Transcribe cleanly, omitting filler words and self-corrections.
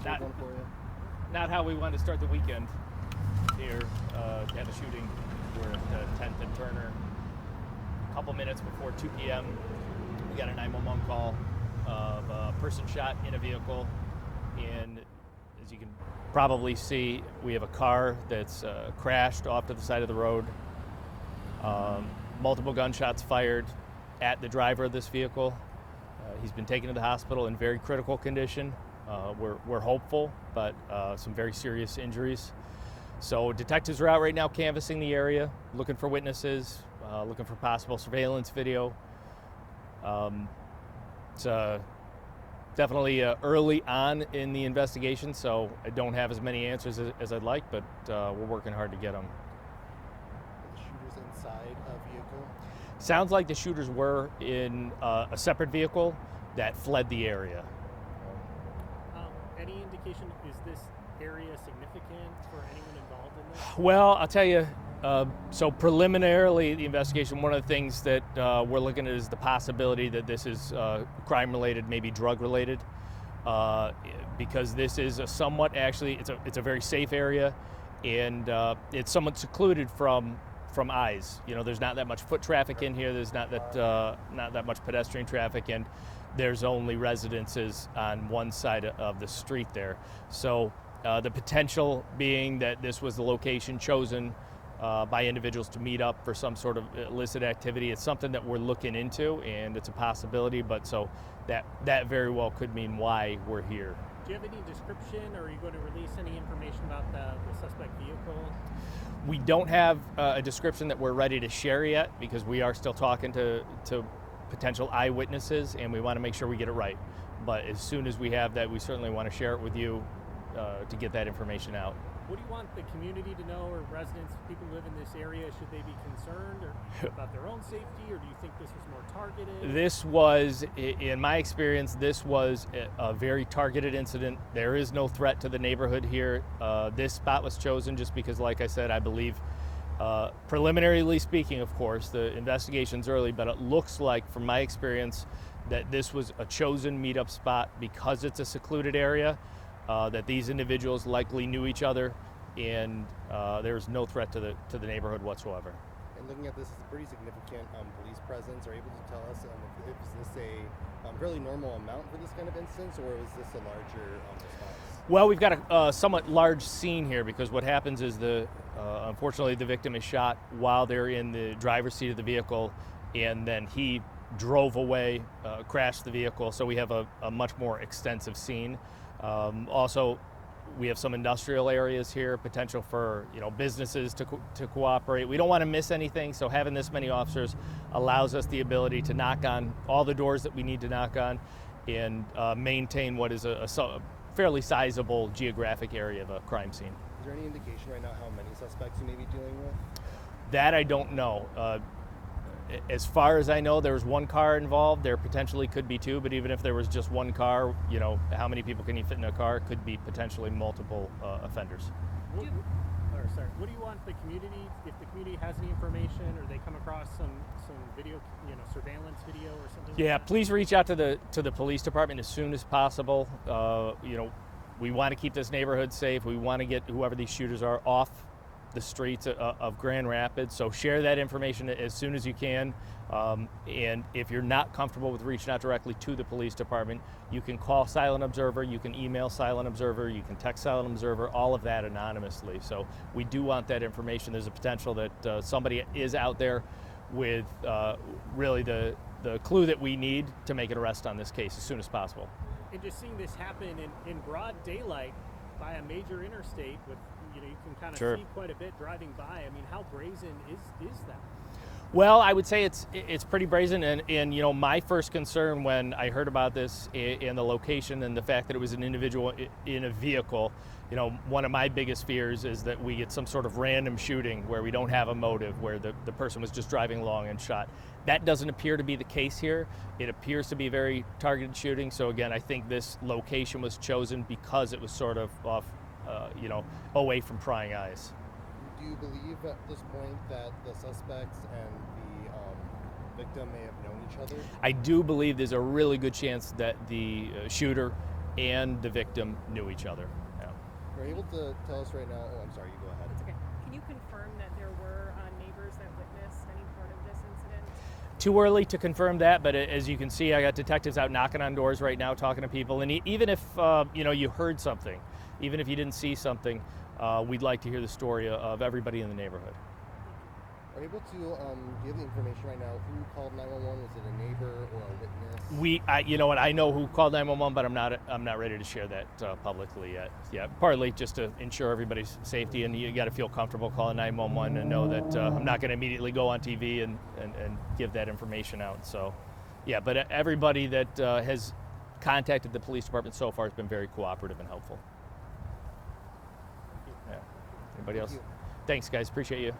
not, not how we want to start the weekend here at a shooting. We're at 10th and Turner. A couple minutes before 2 p.m., we got a 911 call of a person shot in a vehicle. And as you can probably see, we have a car that's crashed off to the side of the road. Multiple gunshots fired at the driver of this vehicle. He's been taken to the hospital in very critical condition. We're hopeful, but some very serious injuries. So detectives are out right now canvassing the area, looking for witnesses, looking for possible surveillance video. It's definitely early on in the investigation, so I don't have as many answers as I'd like, but we're working hard to get them. Are the shooters inside a vehicle? Sounds like the shooters were in a separate vehicle that fled the area. Any indication, is this area significant for anyone involved in this? Well, I'll tell you, so preliminarily, the investigation, one of the things that we're looking at is the possibility that this is crime-related, maybe drug-related, because this is a somewhat, actually, it's a very safe area, and it's somewhat secluded from eyes. You know, there's not that much foot traffic in here. There's not that much pedestrian traffic, and there's only residences on one side of the street there. So the potential being that this was the location chosen by individuals to meet up for some sort of illicit activity. It's something that we're looking into, and it's a possibility, but so that very well could mean why we're here. Do you have any description, or are you going to release any information about the suspect vehicle? We don't have a description that we're ready to share yet, because we are still talking to potential eyewitnesses, and we want to make sure we get it right. But as soon as we have that, we certainly want to share it with you to get that information out. What do you want the community to know, or residents, people who live in this area? Should they be concerned or about their own safety, or do you think this was more targeted? This was, in my experience, this was a very targeted incident. There is no threat to the neighborhood here. This spot was chosen just because, like I said, I believe, preliminarily speaking, of course, the investigation's early, but it looks like, from my experience, that this was a chosen meetup spot because it's a secluded area. That these individuals likely knew each other, and there's no threat to the neighborhood whatsoever. And looking at this, it's a pretty significant police presence. Are you able to tell us if is this a fairly normal amount for this kind of instance, or is this a larger response? Well, we've got a somewhat large scene here, because what happens is unfortunately the victim is shot while they're in the driver's seat of the vehicle, and then he drove away, crashed the vehicle, so we have a much more extensive scene. Also, we have some industrial areas here, potential for businesses to cooperate. We don't want to miss anything, so having this many officers allows us the ability to knock on all the doors that we need to knock on, and maintain what is a fairly sizable geographic area of a crime scene. Is there any indication right now how many suspects you may be dealing with? That I don't know. As far as I know, there was one car involved. There potentially could be two, but even if there was just one car, how many people can you fit in a car? Could be potentially multiple offenders. What do you want the community, if the community has any information, or they come across some video, surveillance video or something? Yeah, like that? please reach out to the police department as soon as possible. We want to keep this neighborhood safe. We want to get whoever these shooters are off the streets of Grand Rapids, so share that information as soon as you can. And if you're not comfortable with reaching out directly to the police department, you can call Silent Observer, you can email Silent Observer, you can text Silent Observer, all of that anonymously. So we do want that information. There's a potential that somebody is out there with really the clue that we need to make an arrest on this case as soon as possible. And just seeing this happen in broad daylight by a major interstate with, you can kind of Sure. see quite a bit driving by. I mean, how brazen is that? Well, I would say it's pretty brazen, and my first concern when I heard about this and the location and the fact that it was an individual in a vehicle, one of my biggest fears is that we get some sort of random shooting where we don't have a motive, where the person was just driving along and shot. That doesn't appear to be the case here. It appears to be a very targeted shooting. So again, I think this location was chosen because it was sort of off, away from prying eyes. Do you believe at this point that the suspects and the victim may have known each other? I do believe there's a really good chance that the shooter and the victim knew each other. Yeah. Are you able to tell us right now? Oh, I'm sorry. You go ahead. It's okay. Can you confirm that there were neighbors that witnessed any part of this incident? Too early to confirm that, but as you can see, I got detectives out knocking on doors right now, talking to people. And even if you heard something, even if you didn't see something, we'd like to hear the story of everybody in the neighborhood. Are you able to give the information right now? Who called 911? Was it a neighbor or a witness? I know who called 911, but I'm not ready to share that publicly yet. Yeah, partly just to ensure everybody's safety, and you got to feel comfortable calling 911 and know that I'm not going to immediately go on TV and give that information out. So, yeah, but everybody that has contacted the police department so far has been very cooperative and helpful. Yeah. Anybody else? Thank you. Thanks, guys. Appreciate you.